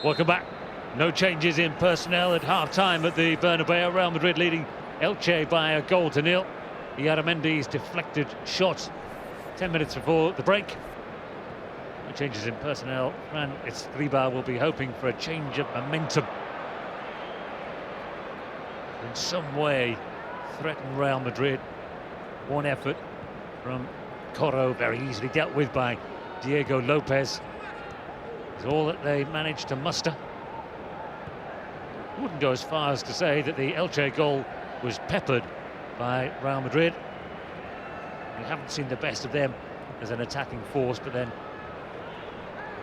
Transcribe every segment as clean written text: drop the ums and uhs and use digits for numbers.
Welcome back. No changes in personnel at half-time at the Bernabeu. Real Madrid leading Elche by a 1-0. Mendy's deflected shot 10 minutes before the break. No changes in personnel. Fran Escribá will be hoping for a change of momentum. In some way, threaten Real Madrid. One effort from Corro, very easily dealt with by Diego Lopez. Is all that they managed to muster. Wouldn't go as far as to say that the Elche goal was peppered by Real Madrid. We haven't seen the best of them as an attacking force, but then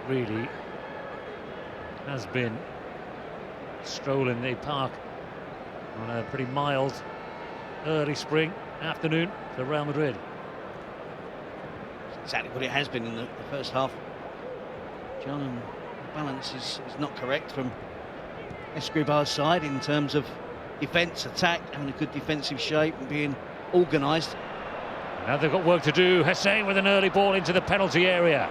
really has been a stroll in the park on a pretty mild early spring afternoon for Real Madrid. Exactly what it has been in the first half. John, and the balance is not correct from Escribá's side in terms of defence, attack, having a good defensive shape and being organised. Now they've got work to do. Hesse with an early ball into the penalty area.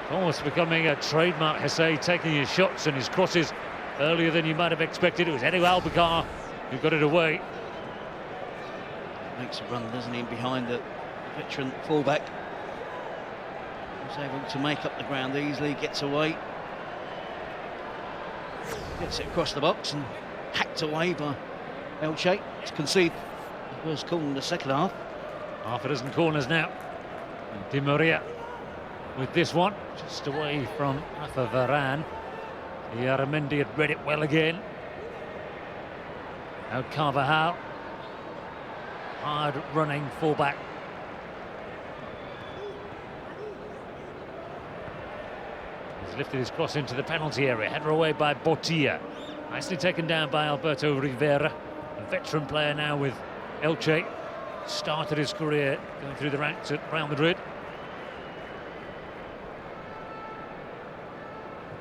It's almost becoming a trademark, Hesse taking his shots and his crosses earlier than you might have expected. It was Edu Albacar who got it away. Makes a run, doesn't he, behind the veteran fullback. Was able to make up the ground easily, gets away. Gets it across the box and hacked away by Elche to concede the first corner in the second half. Half a dozen corners now. And Di Maria with this one, just away from Rafa Varane. Mendy had read it well again. Now Carvajal, hard running fullback. He's lifted his cross into the penalty area, header away by Botilla. Nicely taken down by Alberto Rivera, a veteran player now with Elche. Started his career going through the ranks at Real Madrid.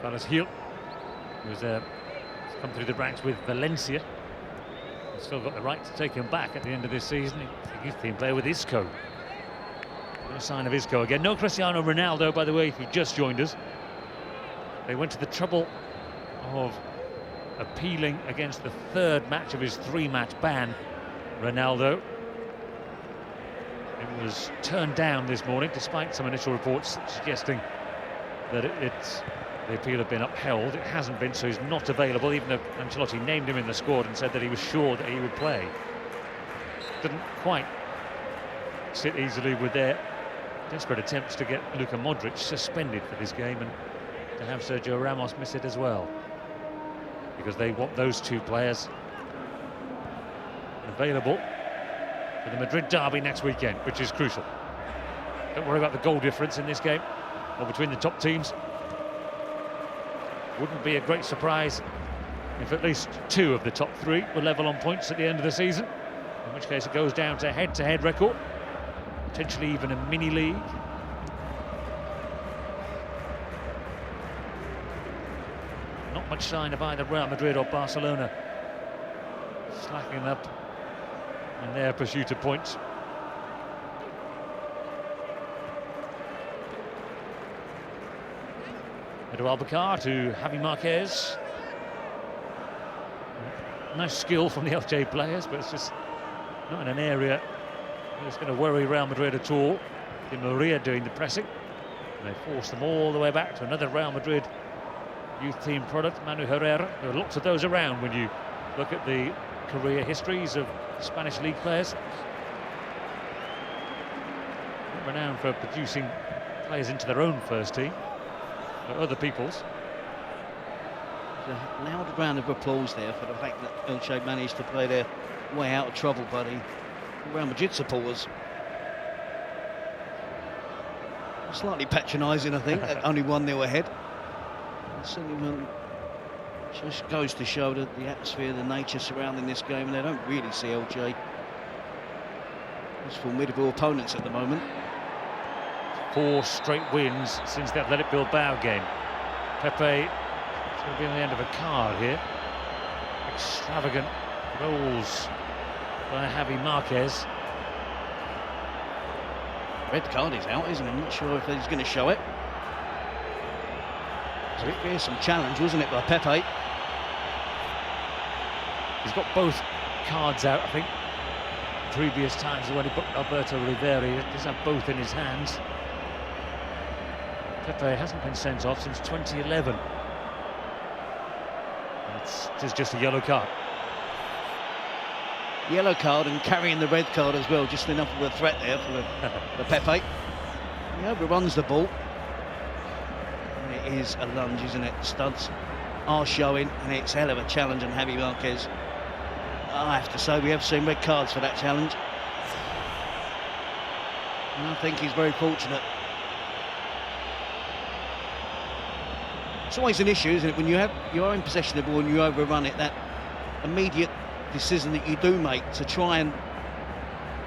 Carlos Gil, who's come through the ranks with Valencia. He's still got the right to take him back at the end of this season. He's a youth team player with Isco. No sign of Isco again. No Cristiano Ronaldo, by the way, if you just joined us. They went to the trouble of appealing against the third match of his 3-match ban, Ronaldo. It was turned down this morning, despite some initial reports suggesting that the appeal had been upheld. It hasn't been, so he's not available, even though Ancelotti named him in the squad and said that he was sure that he would play. Didn't quite sit easily with their desperate attempts to get Luka Modric suspended for this game and to have Sergio Ramos miss it as well, because they want those two players available for the Madrid derby next weekend, which is crucial. Don't worry about the goal difference in this game or between the top teams. Wouldn't be a great surprise if at least 2 of the top 3 were level on points at the end of the season, in which case it goes down to head-to-head record, potentially even a mini-league. Not much sign of either Real Madrid or Barcelona slacking up in their pursuit of points. Edu Albacar to Javi Marquez. Nice skill from the Elche players, but it's just not in an area that's going to worry Real Madrid at all. Di Maria doing the pressing. And they force them all the way back to another Real Madrid youth team product, Manu Herrera. There are lots of those around when you look at the career histories of Spanish league players. Renowned for producing players into their own first team, but other people's. There's a loud round of applause there for the fact that Elche managed to play their way out of trouble by the Real Madrid supporters. Slightly patronising, I think, at only 1-0 ahead. Certainly just goes to show that the atmosphere, the nature surrounding this game, and they don't really see Elche as formidable opponents at the moment. 4 straight wins since the Athletic Bilbao game. Pepe is going to be on the end of a card here. Extravagant goals by Javi Marquez. Red card is out, isn't it? I'm not sure if he's going to show it. after it. Fearsome challenge, wasn't it, by Pepe? He's got both cards out, I think. Previous times when he booked Alberto Rivera, he does have both in his hands. Pepe hasn't been sent off since 2011. It is just a yellow card. Yellow card and carrying the red card as well, just enough of a threat there for Pepe. He overruns the ball. And it is a lunge, isn't it? Studs are showing, and it's a hell of a challenge on Javi Marquez. I have to say, we have seen red cards for that challenge. And I think he's very fortunate. It's always an issue, isn't it, when you are in possession of the ball and you overrun it, that immediate decision that you do make to try and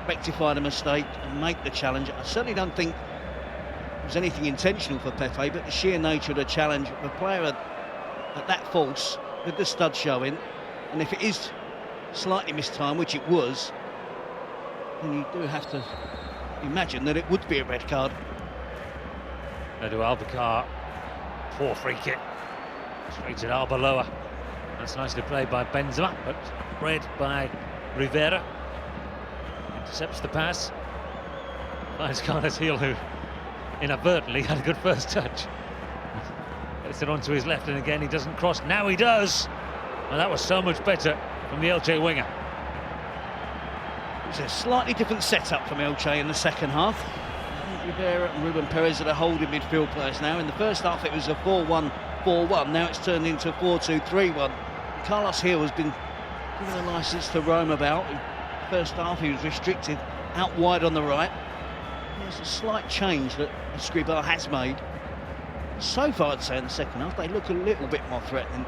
rectify the mistake and make the challenge. I certainly don't think it was anything intentional for Pepe, but the sheer nature of the challenge, the player at that force, with the stud showing, and if it is slightly mistimed, which it was, then you do have to imagine that it would be a red card. Edu Albacar, poor free kick, straight at Arbeloa. That's nicely played by Benzema, but read by Rivera. Intercepts the pass. Finds Carlos Gil, who inadvertently had a good first touch. Gets it onto his left, and again he doesn't cross. Now he does! And that was so much better from the Elche winger. It's a slightly different setup from Elche in the second half. Rivera and Ruben Perez are the holding midfield players now. In the first half it was a 4-1-4-1. Now it's turned into a 4-2-3-1. Carlos Gil has been given a licence to roam about. In the first half he was restricted out wide on the right. There's a slight change that Escribá has made. So far, I'd say in the second half they look a little bit more threatening.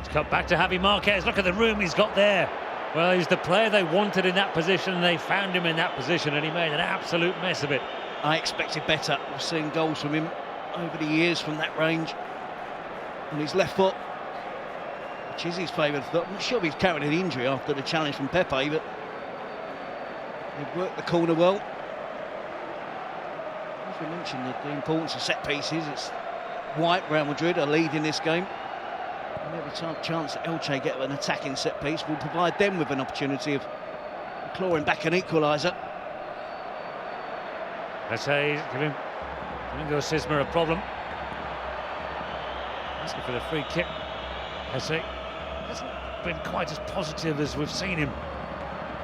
It's cut back to Javi Marquez. Look at the room he's got there. Well, he's the player they wanted in that position, and they found him in that position, and he made an absolute mess of it. I expected better. We've seen goals from him over the years from that range. On his left foot, which is his favourite foot. I'm not sure if he's carried an injury after the challenge from Pepe, but they've worked the corner well. As we mentioned, the importance of set pieces. It's White, Real Madrid are leading this game. And every chance that Elche get an attacking set piece will provide them with an opportunity of clawing back an equaliser. Let's say giving Domingo Sisma a problem. Asking for the free kick. Hesse hasn't been quite as positive as we've seen him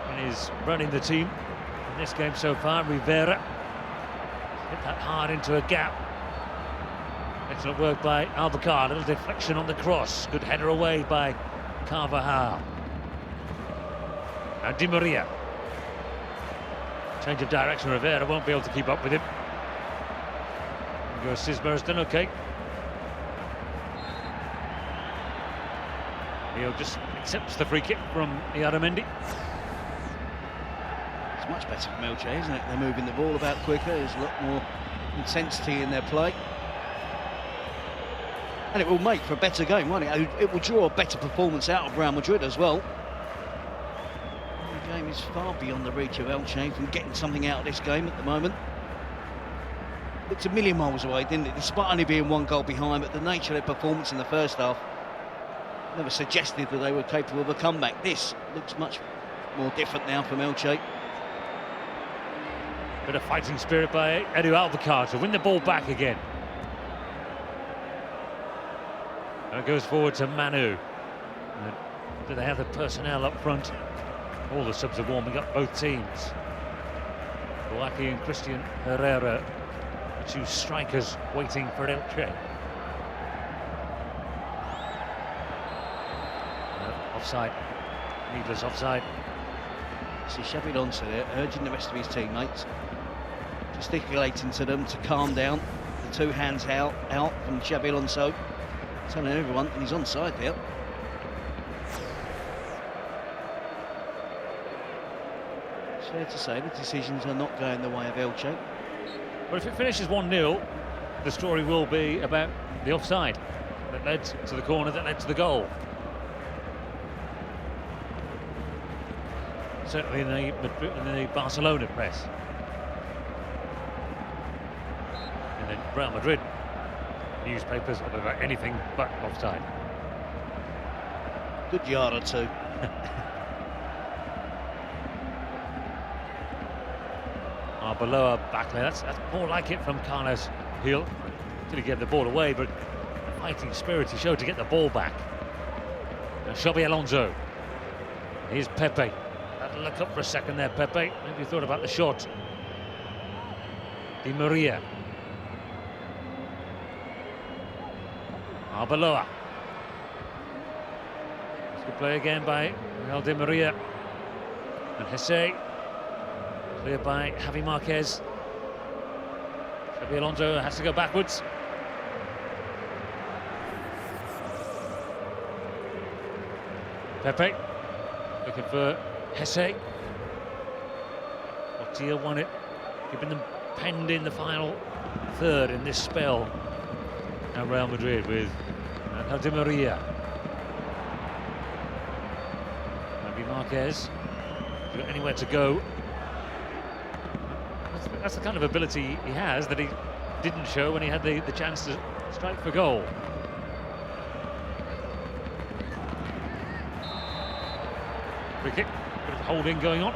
in his running the team in this game so far. Rivera hit that hard into a gap. Excellent work by Albacar. A little deflection on the cross. Good header away by Carvajal. Now Di Maria. Change of direction. Rivera won't be able to keep up with him. Sisma has done okay. He'll just accepts the free kick from Iaramendi. It's much better from Elche, isn't it? They're moving the ball about quicker. There's a lot more intensity in their play. And it will make for a better game, won't it? It will draw a better performance out of Real Madrid as well. The game is far beyond the reach of Elche from getting something out of this game at the moment. Looked a million miles away, didn't it? Despite only being one goal behind, but the nature of their performance in the first half never suggested that they were capable of a comeback. This looks much more different now from Elche. Bit of fighting spirit by Edu Albacar to win the ball back again. And it goes forward to Manu. Do they have the personnel up front? All the subs are warming up both teams. Boaki and Christian Herrera, the two strikers waiting for Elche. Offside, needless offside. See Xabi Alonso there, urging the rest of his teammates, gesticulating to them to calm down. The two hands out from Xabi Alonso, telling everyone that he's onside there. It's fair to say the decisions are not going the way of Elche. But if it finishes 1-0, the story will be about the offside that led to the corner that led to the goal. Certainly in the Barcelona press. And then Real Madrid newspapers about anything but offside. Good yard or two. Below back there. That's more like it from Carlos Gil. Did he give the ball away, but the fighting spirit he showed to get the ball back. Now Xabi Alonso. Here's Pepe. Look up for a second there, Pepe. Maybe thought about the shot. Di Maria. Arbeloa. Good play again by Miguel Di Maria. And Hesse. Cleared by Javi Marquez. Xabi Alonso has to go backwards. Pepe looking for Hesse. Portillo won it, keeping them penned in the final third in this spell. Now Real Madrid with Angel Di Maria. Javi Marquez. He's got anywhere to go. That's the kind of ability he has that he didn't show when he had the chance to strike for goal. Free kick, bit of holding going on.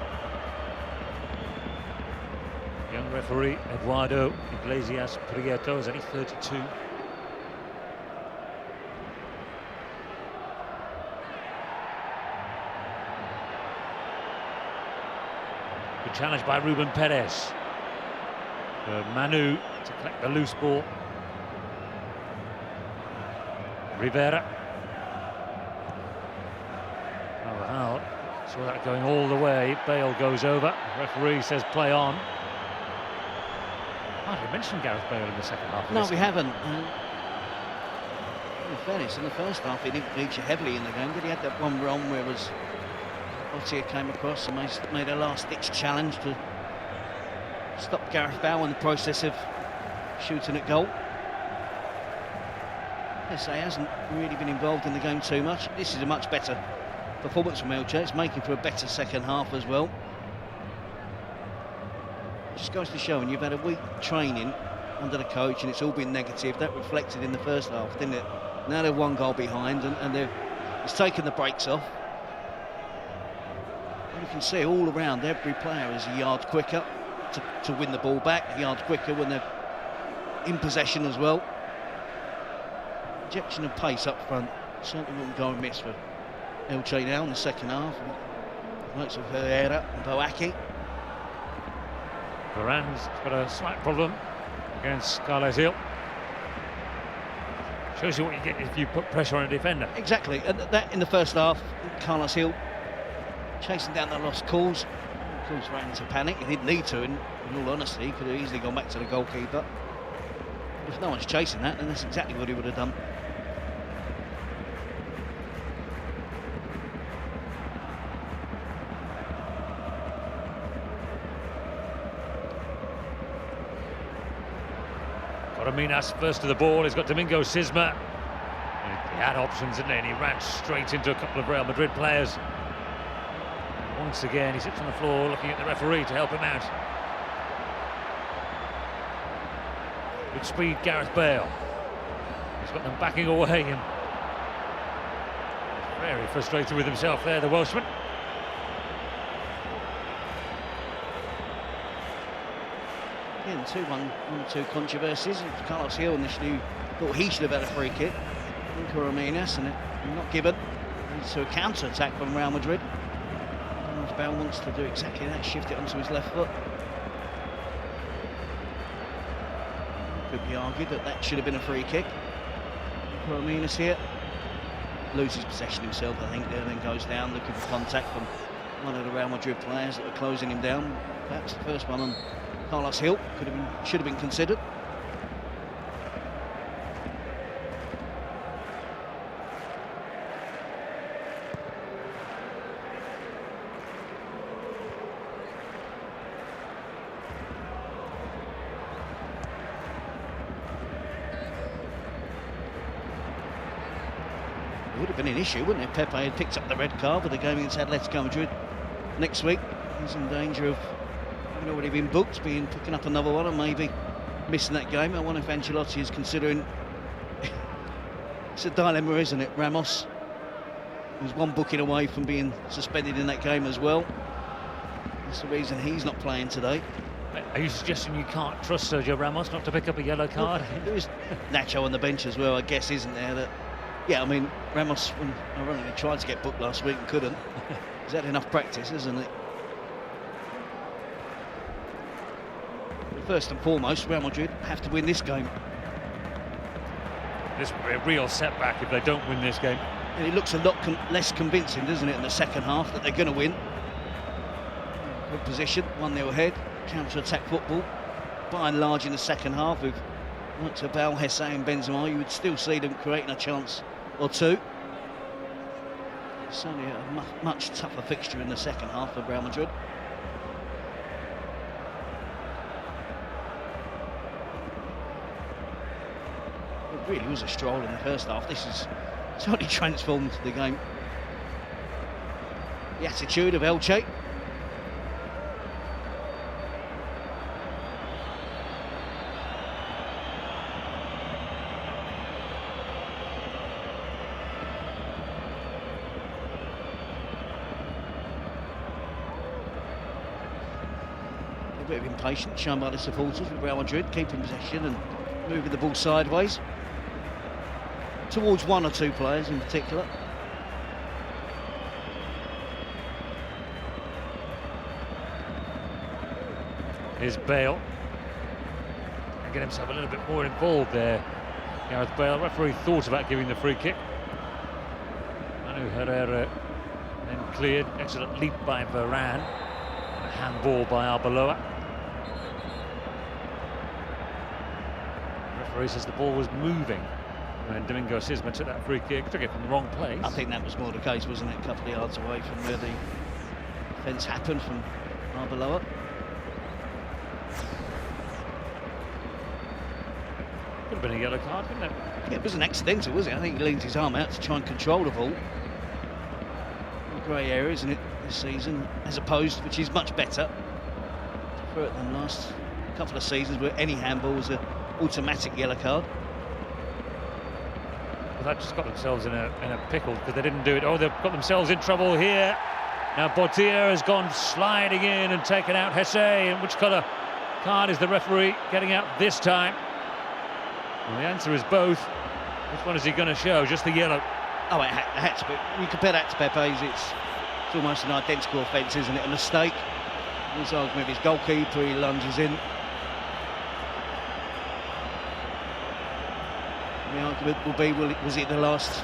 Young referee Eduardo Iglesias Prieto is only 32. Good challenge by Ruben Perez. Manu to collect the loose ball. Rivera. Carvajal saw that going all the way. Bale goes over. Referee says play on. Hardly mentioned Gareth Bale in the second half. No, we haven't. In fairness, in the first half he didn't feature heavily in the game, but he had that one run where Portillo came across and made a last-ditch challenge to stop Gareth Bale in the process of shooting at goal. SA hasn't really been involved in the game too much. This is a much better performance from Elche. It's making for a better second half as well. It just goes to show when you've had a week training under the coach and it's all been negative, that reflected in the first half, didn't it? Now they're one goal behind and it's taken the brakes off. And you can see all around every player is a yard quicker to win the ball back, a yard quicker when they're in possession as well. Injection of pace up front certainly wouldn't go amiss for Elche now in the second half. Likes of Herrera and Boaki. Varane's got a slight problem against Carles Gil. Shows you what you get if you put pressure on a defender. Exactly, and that in the first half, Carles Gil chasing down the lost calls. Of course, ran into panic. He didn't need to, in all honesty. He could have easily gone back to the goalkeeper. If no one's chasing that, then that's exactly what he would have done. Coraminas first to the ball. He's got Domingo Sisma. He had options, didn't he? And he ran straight into a couple of Real Madrid players. Once again, he sits on the floor looking at the referee to help him out. Good speed, Gareth Bale. He's got them backing away and very frustrated with himself there, the Welshman. Again, 1-2 controversies. Carles Gil initially thought he should have had a free kick. Coraminas, and not given. Leads to a counter-attack from Real Madrid. Bale wants to do exactly that, shift it onto his left foot. Could be argued that should have been a free kick. Coraminas here loses possession himself, I think, there, and then goes down looking for contact from one of the Real Madrid players that are closing him down. Perhaps the first one on Carles Gil should have been considered. It would have been an issue, wouldn't it? Pepe had picked up the red card for the game against Atletico Madrid next week. He's in danger of having already been booked, picking up another one, and maybe missing that game. I wonder if Ancelotti is considering. It's a dilemma, isn't it? Ramos, who's one booking away from being suspended in that game as well. That's the reason he's not playing today. Are you suggesting you can't trust Sergio Ramos not to pick up a yellow card? There is Nacho on the bench as well, I guess, isn't there? That, yeah, I mean, Ramos, ironically, tried to get booked last week and couldn't. He's had enough practice, isn't it? First and foremost, Real Madrid have to win this game. This will be a real setback if they don't win this game. And it looks a lot less convincing, doesn't it, in the second half, that they're going to win. Good position, 1-0 ahead, counter-attack football. By and large in the second half, with Bale, Hesse and Benzema, you would still see them creating a chance or two. Certainly a much tougher fixture in the second half for Real Madrid. It really was a stroll in the first half. This is totally transformed the game. The attitude of Elche. A bit of impatience shown by the supporters with Real Madrid, keeping possession and moving the ball sideways towards one or two players in particular. Here's Bale. And get himself a little bit more involved there. Gareth Bale, referee thought about giving the free kick. Manu Herrera then cleared. Excellent leap by Varane. A handball by Arbeloa. The referee says the ball was moving when Domingo Sisma took that free kick, took it from the wrong place. I think that was more the case, wasn't it? A couple of yards away from where the offence happened from Arbeloa. Could have been a yellow card, couldn't it? Yeah, it wasn't accidental, was it? I think he leaned his arm out to try and control the ball. Grey area, isn't it, this season, as opposed, which is much better for it than last couple of seasons where any handball was an automatic yellow card. Well, they've just got themselves in a pickle because they didn't do it. Oh, they've got themselves in trouble here. Now Bottier has gone sliding in and taken out Hesse. And which colour card is the referee getting out this time? Well, the answer is both. Which one is he going to show? Just the yellow. Oh, it had to be. You compare that to Pepe's, it's almost an identical offence, isn't it? A mistake. His argument with his goalkeeper, he lunges in. The argument will be, was it the last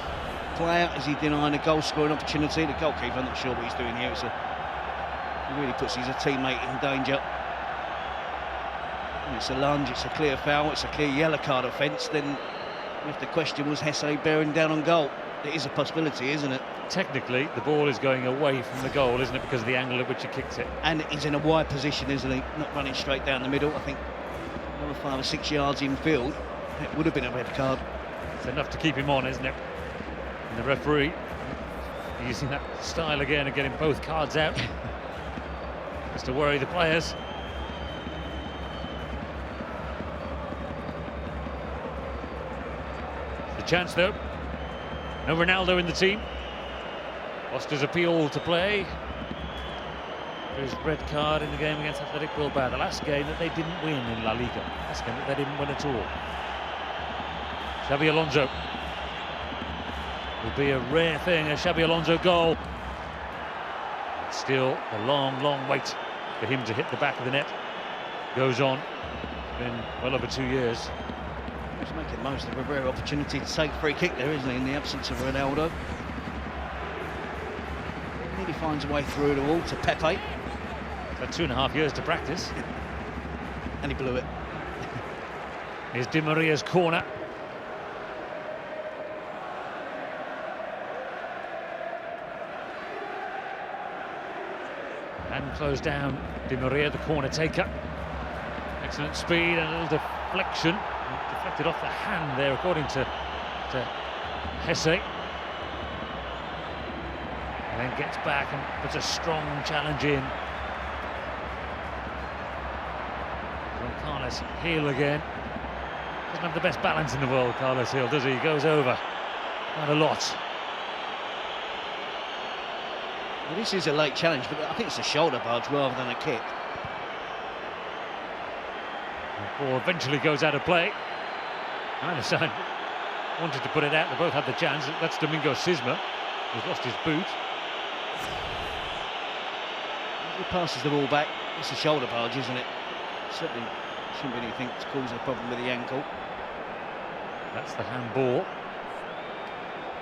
player? Is he denying a goal-scoring opportunity? The goalkeeper, I'm not sure what he's doing here. He really puts his teammate in danger. And it's a lunge, it's a clear foul, it's a clear yellow card offence. Then if the question was Hesse bearing down on goal, it is a possibility, isn't it? Technically, the ball is going away from the goal, isn't it, because of the angle at which he kicked it. And he's in a wide position, isn't he? Not running straight down the middle. I think another 5 or 6 yards infield, it would have been a red card. It's enough to keep him on, isn't it? And the referee using that style again of getting both cards out just to worry the players. The chance though. No Ronaldo in the team. Foster's appeal to play. His red card in the game against Athletic Bilbao. The last game that they didn't win in La Liga. Last game that they didn't win at all. Xabi Alonso. Will be a rare thing, a Xabi Alonso goal. But still a long wait for him to hit the back of the net. Goes on. It's been well over 2 years. He's making the most of a rare opportunity to take a free kick there, isn't he, in the absence of Ronaldo. Nearly finds a way through the wall to Pepe. Had 2.5 years to practice. And he blew it. Here's Di Maria's corner. And closed down Di Maria, the corner taker. Excellent speed and a little deflection. Deflected off the hand there, according to Hesse. And then gets back and puts a strong challenge in. Gonzalez There's Heel again. Doesn't have the best balance in the world, Carlos Heel, does he? He goes over quite a lot. Well, this is a late challenge, but I think it's a shoulder barge rather than a kick. The ball eventually goes out of play. Either side wanted to put it out. They both had the chance. That's Domingo Sisma, who's lost his boot. He passes the ball back. It's a shoulder barge, isn't it? Certainly shouldn't be anything to cause a problem with the ankle. That's the handball.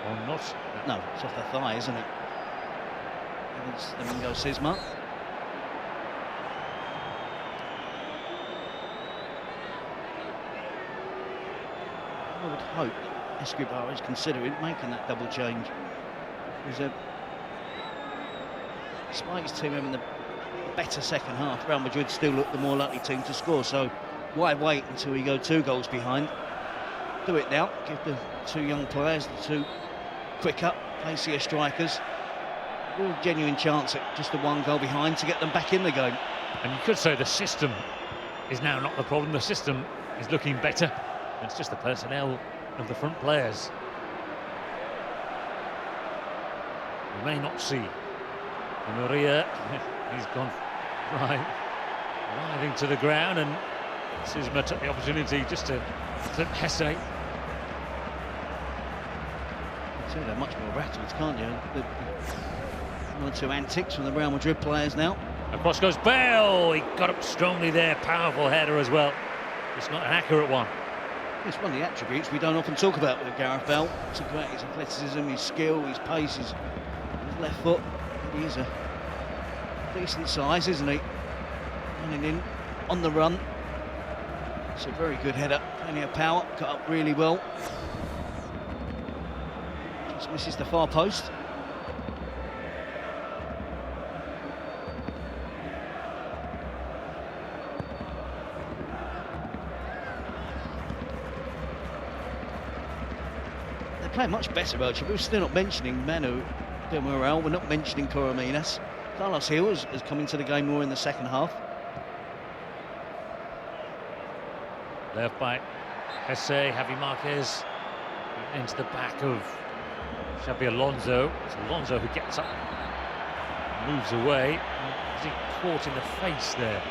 Or not. No, it's off the thigh, isn't it? And it's Domingo Sisma. I would hope that Escobar is considering making that double change. Despite his team having the better second half, Real Madrid still look the more likely team to score. So why wait until we go 2 goals behind? Do it now. Give the 2 young players, the 2 quicker, pacier strikers, a real genuine chance at just a 1 goal behind to get them back in the game. And you could say the system is now not the problem. The system is looking better. It's just the personnel of the front players. We may not see Maria. He's gone writhing to the ground, and Sisma took the opportunity just to flip Hesse. You see they're much more rattled, can't you? One or 2 antics from the Real Madrid players now. Across goes Bale. He got up strongly there. Powerful header as well. It's not an accurate one. It's one of the attributes we don't often talk about with Gareth Bale. It's about his athleticism, his skill, his pace, his left foot. He is a decent size, isn't he? Running in on the run. It's a very good header. Plenty of power. Cut up really well. Just misses the far post. Playing much better, Elche. We're still not mentioning Manu Del Moral. We're not mentioning Corominas. Carlos Heel has come into the game more in the second half. Left by Hesse, Javi Marquez into the back of Xabi Alonso. It's Alonso who gets up, moves away. Is he caught in the face there?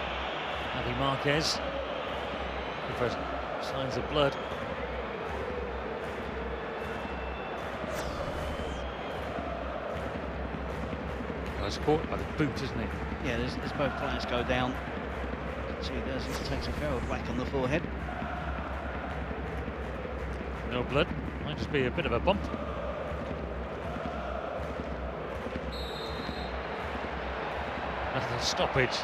Javi Marquez. Looking for signs of blood. He's caught by the boot, isn't he? Yeah, as both players go down, see he does. He takes a fair old whack on the forehead. No blood. Might just be a bit of a bump. Another stoppage.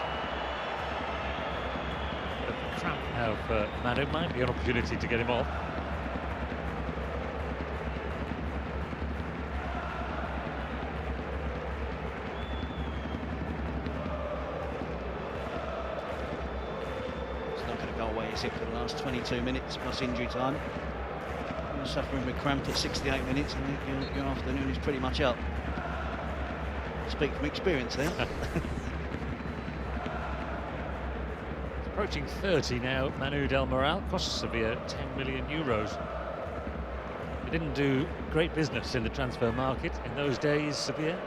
Bit of a cramp now for Manu. Might be an opportunity to get him off. For the last 22 minutes plus injury time. You're suffering with cramp at 68 minutes and your afternoon is pretty much up. Speak from experience there. Approaching 30 now, Manu Del Moral. Costs Sevilla 10 million euros. He didn't do great business in the transfer market in those days, Sevilla.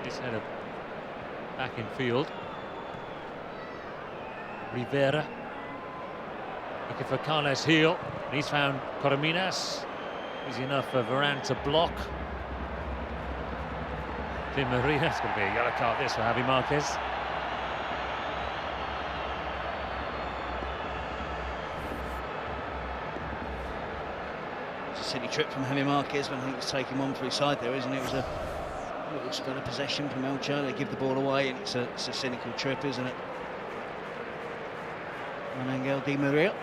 He's had a back in field. Rivera looking for Carles Heel. He's found Corominas. Easy enough for Varane to block. Di Maria. It's going to be a yellow card this for Javi Marquez. It's a silly trip from Javi Marquez when I think he's taking one for his side there, isn't it? It was a little spell of possession from Elche. They give the ball away and it's a cynical trip, isn't it? And Angel Di Maria.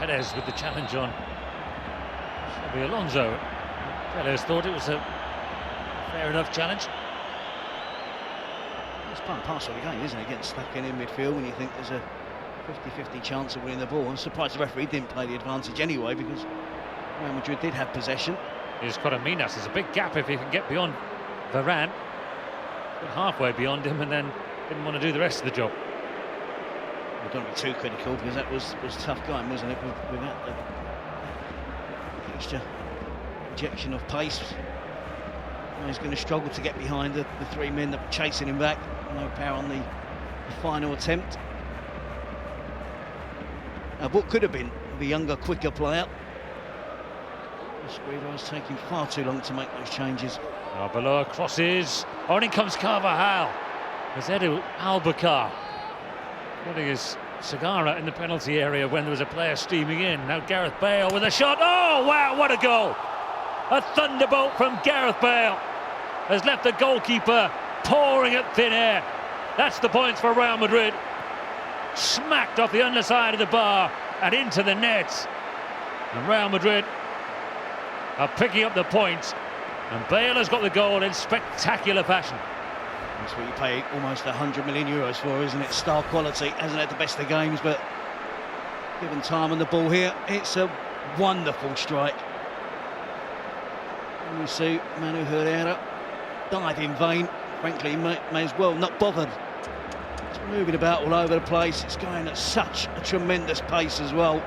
Perez with the challenge on Xabi Alonso. Perez thought it was a fair enough challenge. It's part and parcel of the game, isn't it? Getting stuck in midfield when you think there's a 50-50 chance of winning the ball. I'm surprised the referee didn't play the advantage anyway, because Real Madrid did have possession. Here's Coraminas. There's a big gap if he can get beyond Varane. Got halfway beyond him and then didn't want to do the rest of the job. We don't be too critical, because that was a tough game, wasn't it? Without the extra injection of pace, he's going to struggle to get behind the three men that were chasing him back. No power on the final attempt. What could have been the younger, quicker player. Escriva's taking far too long to make those changes. Below crosses. On in comes Carvajal. There's Edu Albacar putting his cigar out in the penalty area when there was a player steaming in. Now Gareth Bale with a shot. Oh wow, what a goal! A thunderbolt from Gareth Bale has left the goalkeeper pouring at thin air. That's the points for Real Madrid. Smacked off the underside of the bar and into the net. And Real Madrid are picking up the points, and Bale has got the goal in spectacular fashion. That's what you pay almost 100 million euros for, isn't it? Star quality. Hasn't had the best of games, but given time on the ball here, it's a wonderful strike. And you see Manu Herrera dive in vain. Frankly, he may as well not bothered. It's moving about all over the place. It's going at such a tremendous pace as well.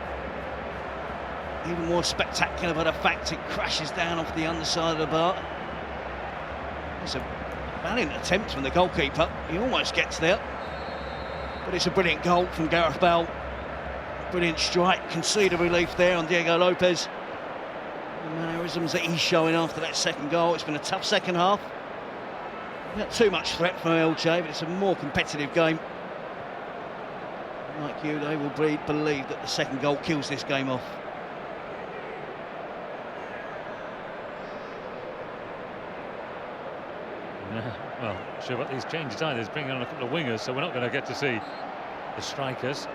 Even more spectacular by the fact it crashes down off the underside of the bar. It's a valiant attempt from the goalkeeper. He almost gets there. But it's a brilliant goal from Gareth Bale. Brilliant strike. Conceded relief there on Diego Lopez. The mannerisms that he's showing after that second goal. It's been a tough second half. Not too much threat from Elche, but it's a more competitive game. Like you, they will believe that the second goal kills this game off. Well, not sure what these changes are. He's bringing on a couple of wingers, so we're not going to get to see the strikers.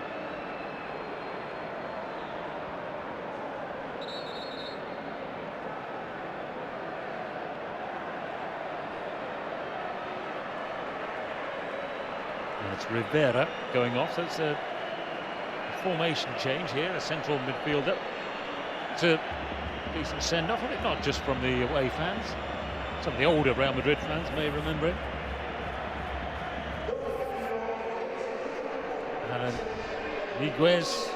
It's Rivera going off, so it's a formation change here, a central midfielder. It's a decent send-off, and not just from the away fans. Some of the older Real Madrid fans may remember it. And Higuez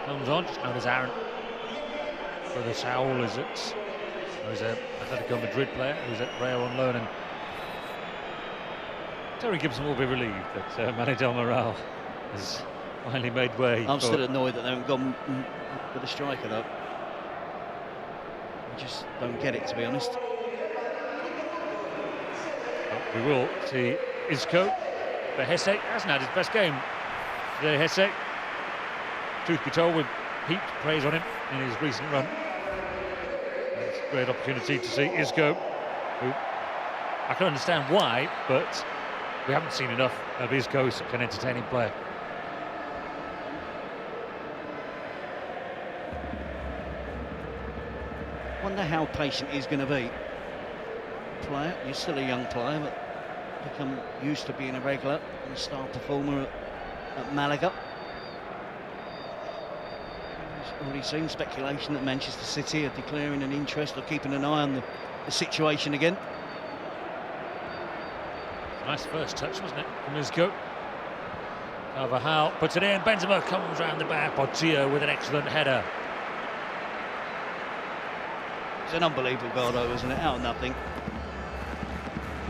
comes on, just known as Aaron. Brother Saul is it? He's an Atletico Madrid player who's at Real on loan, and Terry Gibson will be relieved that Manny Del Moral has finally made way. I'm still annoyed that they haven't gone with a striker, though. I just don't get it, to be honest. We will see Isco. But Hesse hasn't had his best game today, Hesse. Truth be told, with heaped praise on him in his recent run. It's a great opportunity to see Isco, who I can understand why, but we haven't seen enough of Isco as an entertaining player. Wonder how patient he's going to be. Player, you're still a young player, but become used to being a regular and a star performer at Malaga. There's already seen speculation that Manchester City are declaring an interest or keeping an eye on the situation again. Nice first touch, wasn't it, from Isco? Carvajal puts it in, Benzema comes round the back, Portillo with an excellent header. It's an unbelievable goal though, isn't it? Out of nothing.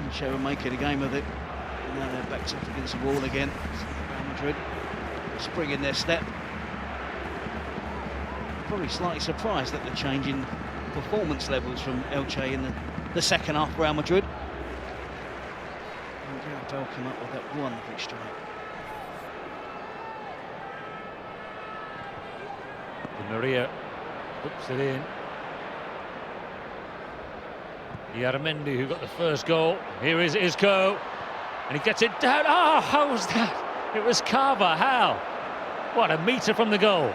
Elche were making a game of it. And now they're backed up against the wall again. Real Madrid spring in their step. Probably slightly surprised at the change in performance levels from Elche in the second half for Real Madrid. And Gareth Bale come up with that wonderful strike. Di Maria puts it in. Yaramendi, who got the first goal. Here is Isco, and he gets it down. Oh, how was that? It was Carvajal. What a metre from the goal.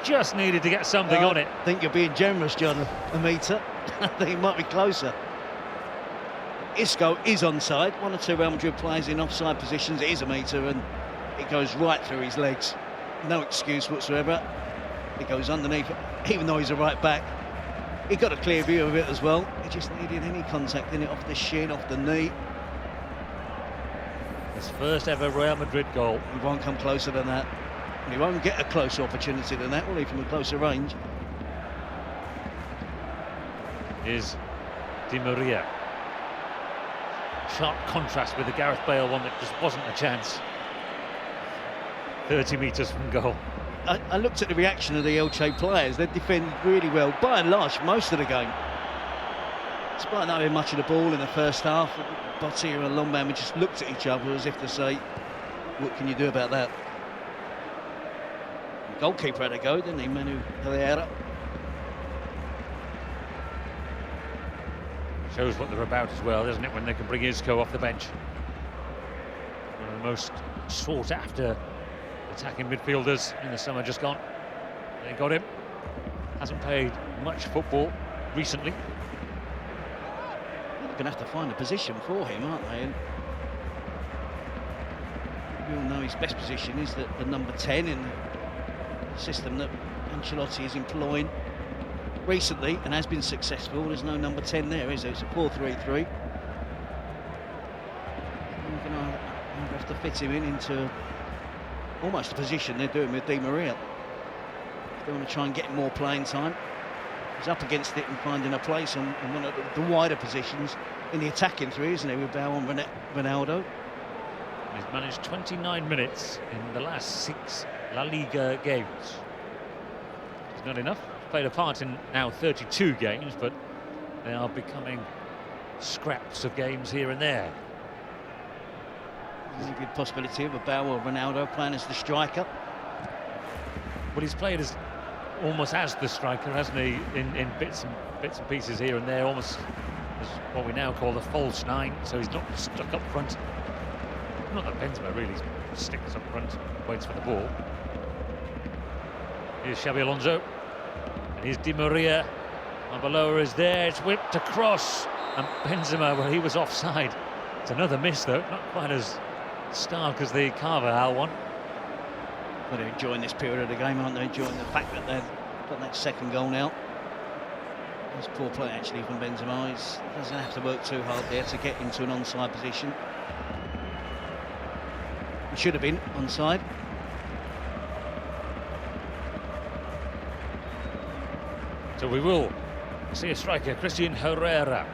just needed to get something on it. I think you're being generous, John, a metre. I think it might be closer. Isco is onside. One or two Real Madrid players in offside positions. It is a metre and it goes right through his legs. No excuse whatsoever. It goes underneath, even though he's a right back. He got a clear view of it as well. He just needed any contact in it, off the shin, off the knee. His first ever Real Madrid goal. He won't come closer than that. And he won't get a closer opportunity than that, will he, from a closer range? Is Di Maria. Sharp contrast with the Gareth Bale one that just wasn't a chance. 30 metres from goal. I looked at the reaction of the Elche players. They defended really well, by and large, most of the game. Despite not having much of the ball in the first half, Botti and Longman just looked at each other as if to say, what can you do about that? The goalkeeper had a go, didn't he, Manu Herrera? Shows what they're about as well, doesn't it, when they can bring Isco off the bench. One of the most sought after attacking midfielders in the summer just gone. They got him. Hasn't played much football recently. They're going to have to find a position for him, aren't they? And we all know his best position is the number 10 in the system that Ancelotti is employing recently and has been successful. There's no number 10 there, is there? It's a 4-3-3. You're going to have to fit him into almost a position they're doing with Di Maria. They want to try and get more playing time. He's up against it and finding a place on one of the wider positions in the attacking three, isn't he, with Bale and Ronaldo? He's managed 29 minutes in the last 6 La Liga games. It's not enough. He's played a part in now 32 games, but they are becoming scraps of games here and there. There's a good possibility of a Bale or Ronaldo playing as the striker. Well, he's played as almost as the striker, hasn't he? In bits and pieces here and there, almost as what we now call the false 9. So he's not stuck up front. Not that Benzema really sticks up front, waits for the ball. Here's Xabi Alonso, and here's Di Maria. Arbeloa is there. It's whipped across, and Benzema, well, he was offside. It's another miss though, not quite as stark as the Carvajal one. But they're enjoying this period of the game, aren't they? Enjoying the fact that they've got that second goal now. It's poor play actually from Benzema. He doesn't have to work too hard there to get into an onside position. He should have been onside. So we will see a striker. Christian Herrera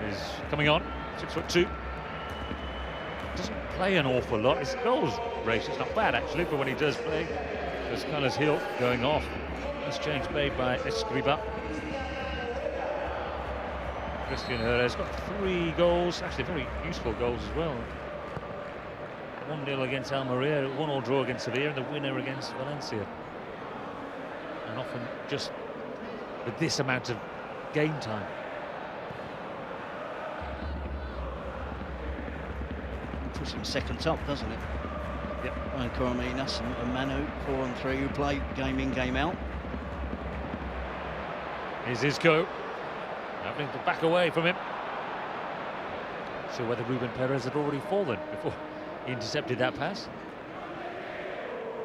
is coming on, 6'2". Doesn't play an awful lot. His goals rate is not bad actually, but when he does play, there's Carlos Hill going off. That's change made by Escriba. Christian Herrera's got 3 goals, actually very useful goals as well. 1-0 against Almeria, 1-1 draw against Sevilla, and the winner against Valencia. And often just with this amount of game time. Puts him second top, doesn't it? Yep. And Coromines and Manu, 4-on-3, who play game in, game out. Here's Isco, having to back away from him. So whether Ruben Perez had already fallen before he intercepted that pass.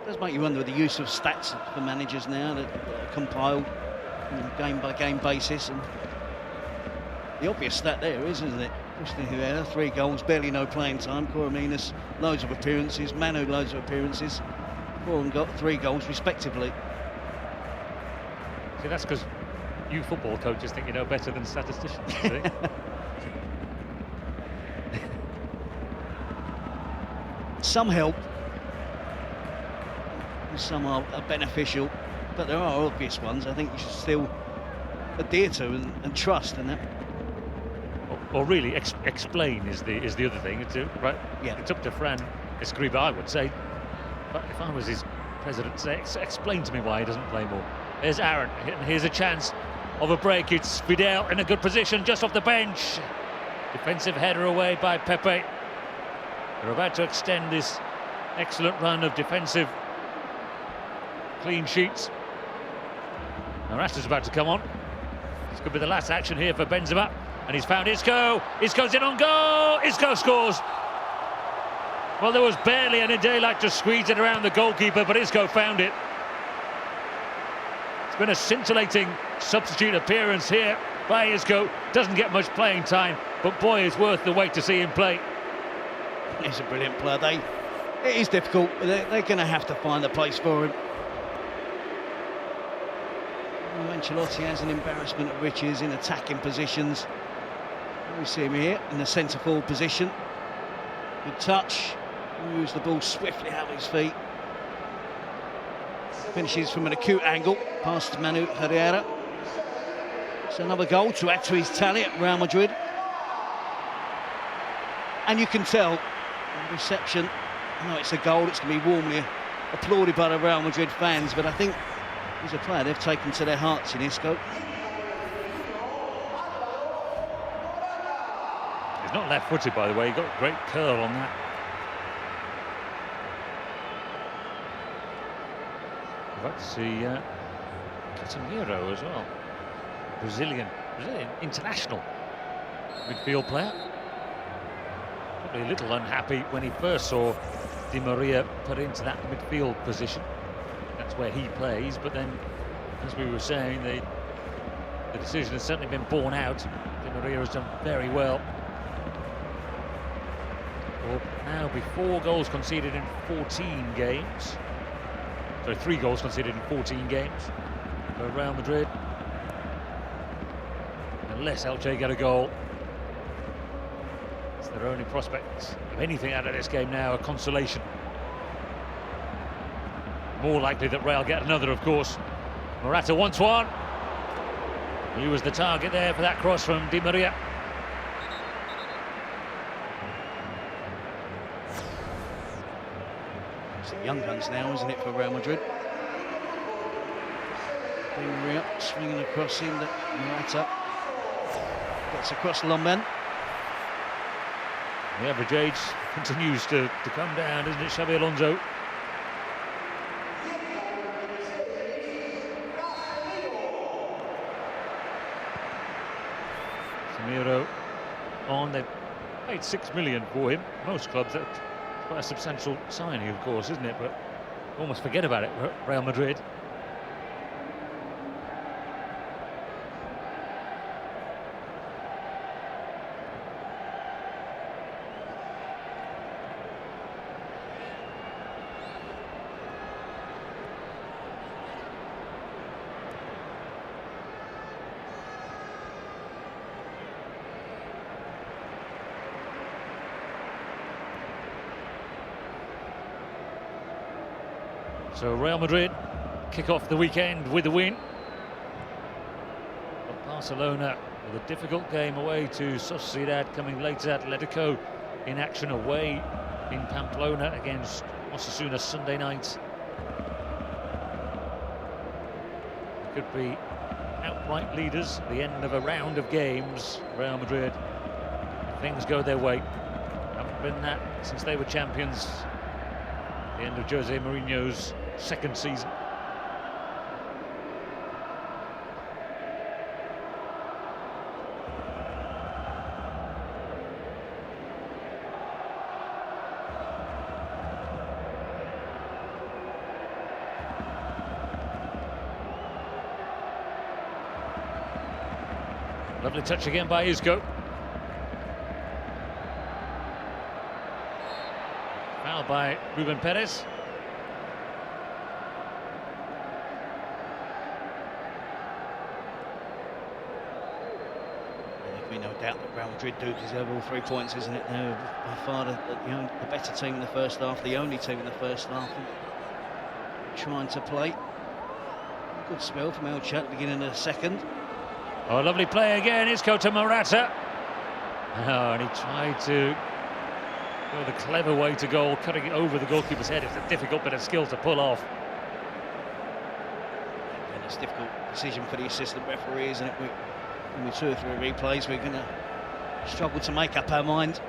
It does make you wonder with the use of stats for managers now that are compiled on a game-by-game basis. And the obvious stat there isn't it? Christian Herrera, 3 goals, barely no playing time. Coromines, loads of appearances. Manu, loads of appearances. 4 and got 3 goals respectively. See, that's because you football coaches think you know better than statisticians. See? Some help, some are beneficial, but there are obvious ones I think you should still adhere to and trust, and that. Or really explain is the other thing, right? Yeah. It's up to Fran Escriba, I would say. But if I was his president, say, explain to me why he doesn't play more. There's Aaron, and here's a chance of a break. It's Fidel in a good position just off the bench. Defensive header away by Pepe. They're about to extend this excellent run of defensive clean sheets. Morata's about to come on. This could be the last action here for Benzema. And he's found Isco. Isco's in on goal. Isco scores. Well, there was barely any daylight to squeeze it around the goalkeeper, but Isco found it. It's been a scintillating substitute appearance here by Isco. Doesn't get much playing time, but boy, it's worth the wait to see him play. He's a brilliant player. It is difficult. They're going to have to find a place for him. Well, Ancelotti has an embarrassment of riches in attacking positions. We see him here in the centre forward position. Good touch. Moves the ball swiftly out of his feet. Finishes from an acute angle past Manu Herrera. It's another goal to add to his tally at Real Madrid. And you can tell the reception. I know it's a goal, it's going to be warmly applauded by the Real Madrid fans, but I think he's a player they've taken to their hearts in Isco. He's not left-footed, by the way. He got a great curl on that. I'd like to see Casemiro as well. Brazilian international midfield player. Probably a little unhappy when he first saw Di Maria put into that midfield position. That's where he plays, but then, as we were saying, the decision has certainly been borne out. Di Maria has done very well. Well, now be 4 goals conceded in 14 games. So 3 goals conceded in 14 games for Real Madrid. Unless Elche get a goal, it's their only prospect of anything out of this game now, a consolation. More likely that Real get another, of course. Morata wants one. He was the target there for that cross from Di Maria. Young guns now, isn't it, for Real Madrid? Di Maria swinging across him, Morata gets across the long man. The average age continues to come down, doesn't it, Xabi Alonso? Casemiro on, they've paid 6 million for him. Most clubs, that's quite a substantial signing, of course, isn't it? But almost forget about it, Real Madrid. So Real Madrid kick off the weekend with a win. But Barcelona with a difficult game away to Sociedad, coming later. Atletico in action away in Pamplona against Osasuna Sunday night. Could be outright leaders at the end of a round of games. Real Madrid, if things go their way. Haven't been that since they were champions at the end of Jose Mourinho's second season. Lovely touch again by Isco. Foul by Ruben Perez. No doubt that Real Madrid do deserve all 3 points, isn't it? They're by far the better team in the first half, the only team in the first half, trying to play. Good spell from Elche at the beginning of the second. Oh, lovely play again. Isco to Morata. Oh, and he tried to go the clever way to goal, cutting it over the goalkeeper's head. It's a difficult bit of skill to pull off. And it's a difficult decision for the assistant referee, isn't it? With 2 or 3 replays, we're going to struggle to make up our mind.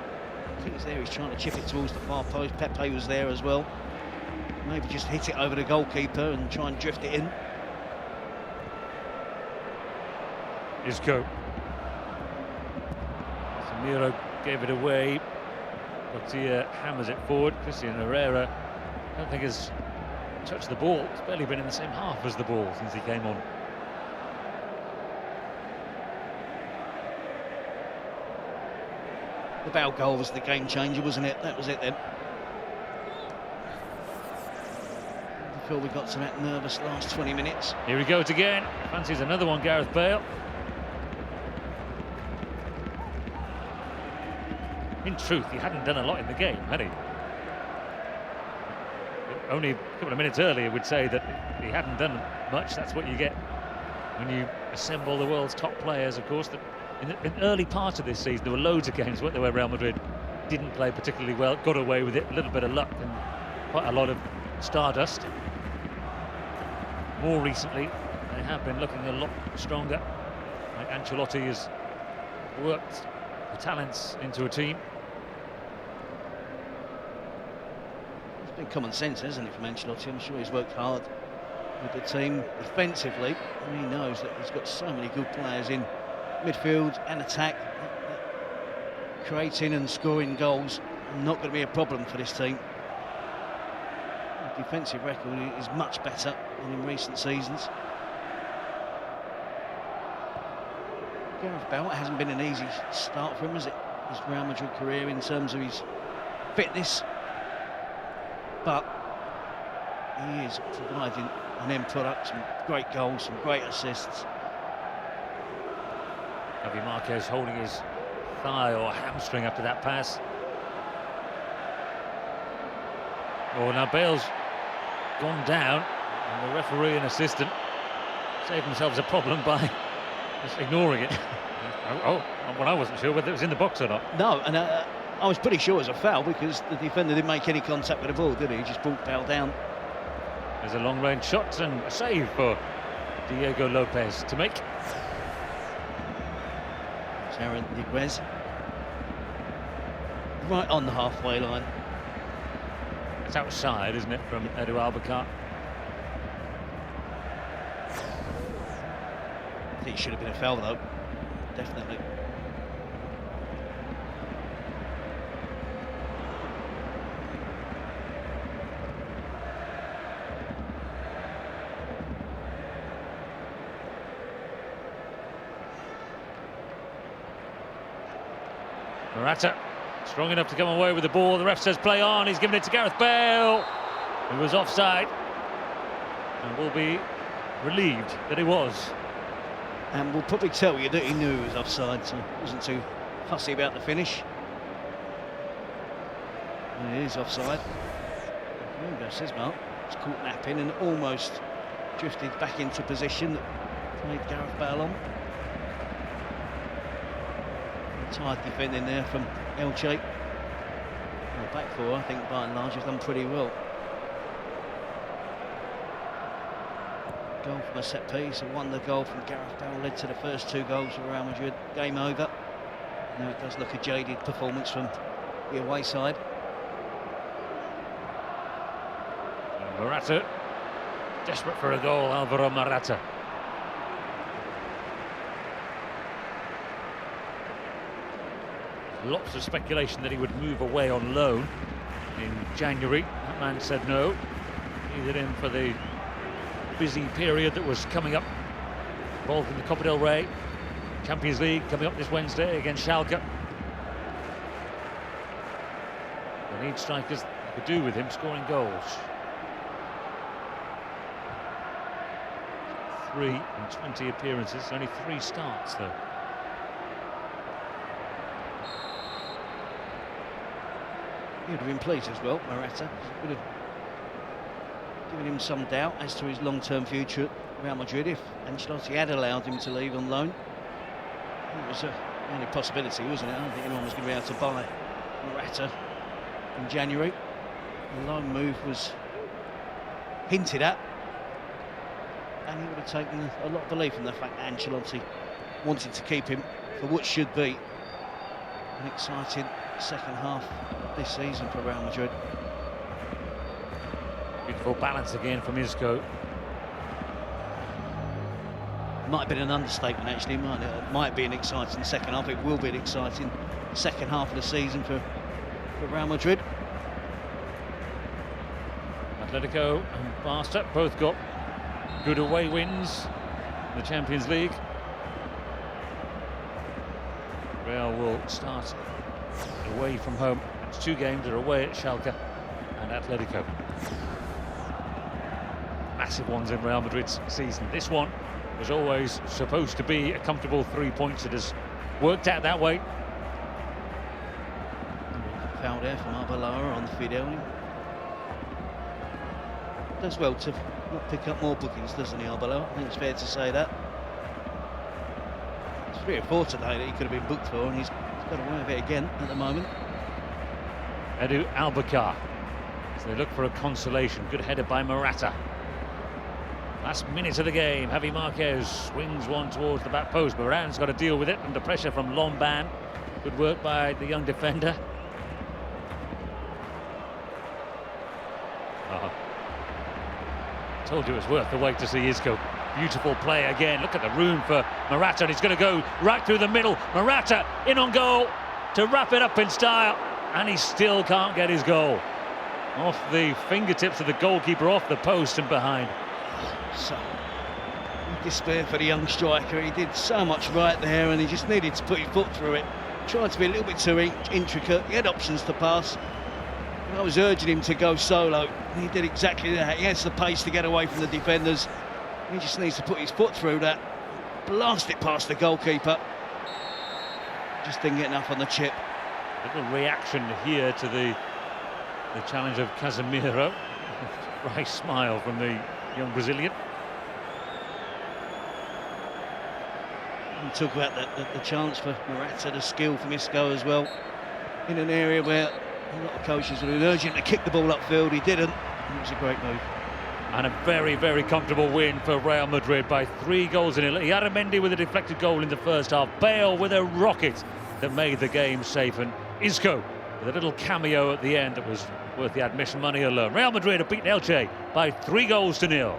I think he's there, he's trying to chip it towards the far post. Pepe was there as well. Maybe just hit it over the goalkeeper and try and drift it in. Isco. Samiro gave it away. Portier hammers it forward. Christian Herrera, I don't think has touched the ball. It's barely been in the same half as the ball since he came on. The Bale goal was the game changer, wasn't it? That was it then. I feel we got to that nervous last 20 minutes. Here he goes again. Fancies another one, Gareth Bale. In truth, he hadn't done a lot in the game, had he? Only a couple of minutes earlier would say that he hadn't done much. That's what you get when you assemble the world's top players, of course. In the early part of this season, there were loads of games where Real Madrid didn't play particularly well, got away with it, a little bit of luck and quite a lot of stardust. More recently, they have been looking a lot stronger. Like Ancelotti has worked the talents into a team. It's been common sense, hasn't it, from Ancelotti? I'm sure he's worked hard with the team defensively, and he knows that he's got so many good players in midfield and attack. Creating and scoring goals not going to be a problem for this team. The defensive record is much better than in recent seasons. Gareth Bale, it hasn't been an easy start for him, has it? His Real Madrid career in terms of his fitness, but he is providing an end product, some great goals, some great assists. Javi Marquez holding his thigh or hamstring after that pass. Oh, now Bale's gone down, and the referee and assistant saved themselves a problem by just ignoring it. Well, I wasn't sure whether it was in the box or not. No, and I was pretty sure it was a foul because the defender didn't make any contact with the ball, did he? He just brought Bale down. There's a long-range shot and a save for Diego Lopez to make. Sharon Niguez right on the halfway line. It's outside, isn't it, from Edu Albacar? I think it should have been a foul, though. Definitely. Morata, strong enough to come away with the ball. The ref says play on. He's given it to Gareth Bale, who was offside, and will be relieved that he was. And we'll probably tell you that he knew he was offside, so he wasn't too fussy about the finish. And it is offside. There we go, says Mark. It's caught napping and almost drifted back into position that played Gareth Bale on. Tired defending there from Elche. Well, back four, I think, by and large, have done pretty well. Goal from a set piece, a wonder goal from Gareth Bale led to the first two goals for Real Madrid. Game over. Now it does look a jaded performance from the away side. And Morata, desperate for a goal, Alvaro Morata. Lots of speculation that he would move away on loan in January. That man said no. Needed him for the busy period that was coming up, involved in the Copa del Rey, Champions League coming up this Wednesday against Schalke. They need strikers that could do with him scoring goals. 3 in 20 appearances, only 3 starts though. He would have been pleased as well, Morata. Would have given him some doubt as to his long-term future at Real Madrid if Ancelotti had allowed him to leave on loan. It was the only possibility, wasn't it? I don't think anyone was going to be able to buy Morata in January. The loan move was hinted at, and he would have taken a lot of belief in the fact that Ancelotti wanted to keep him for what should be an exciting second half of this season for Real Madrid. Beautiful balance again from Isco. might have been an understatement actually. Might be an exciting second half. It will be an exciting second half of the season for Real Madrid. Atletico and Barca both got good away wins in the Champions League. Real will start away from home. It's 2 games. They're away at Schalke and Atletico. Massive ones in Real Madrid's season. This one was always supposed to be a comfortable 3 points. It has worked out that way. Foul there from Arbeloa on Fidel. Does well to not pick up more bookings, doesn't he, Arbeloa? I think it's fair to say that. It's 3 or 4 today that he could have been booked for, and he's got away with it again at the moment. Edu Albacar, so they look for a consolation. Good header by Morata. Last minute of the game, Javi Marquez swings one towards the back post. Moran's got to deal with it under pressure from Lomban. Good work by the young defender. Told you it was worth the wait to see Isco. Beautiful play again. Look at the room for Morata, and he's going to go right through the middle. Morata in on goal to wrap it up in style, and he still can't get his goal. Off the fingertips of the goalkeeper, off the post and behind. So despair for the young striker. He did so much right there, and he just needed to put his foot through it. Tried to be a little bit too intricate. He had options to pass. I was urging him to go solo. He did exactly that. He has the pace to get away from the defenders. He just needs to put his foot through that. Blast it past the goalkeeper. Just didn't get enough on the chip. Little reaction here to the challenge of Casemiro. Dry smile from the young Brazilian. You talk about the chance for Morata, the skill from Isco as well. In an area where a lot of coaches would urge him to kick the ball upfield. He didn't. It was a great move. And a very, very comfortable win for Real Madrid by 3 goals in it. Yaramendi with a deflected goal in the first half. Bale with a rocket that made the game safe. And Isco with a little cameo at the end that was worth the admission money alone. Real Madrid have beaten Elche by 3 goals to 0.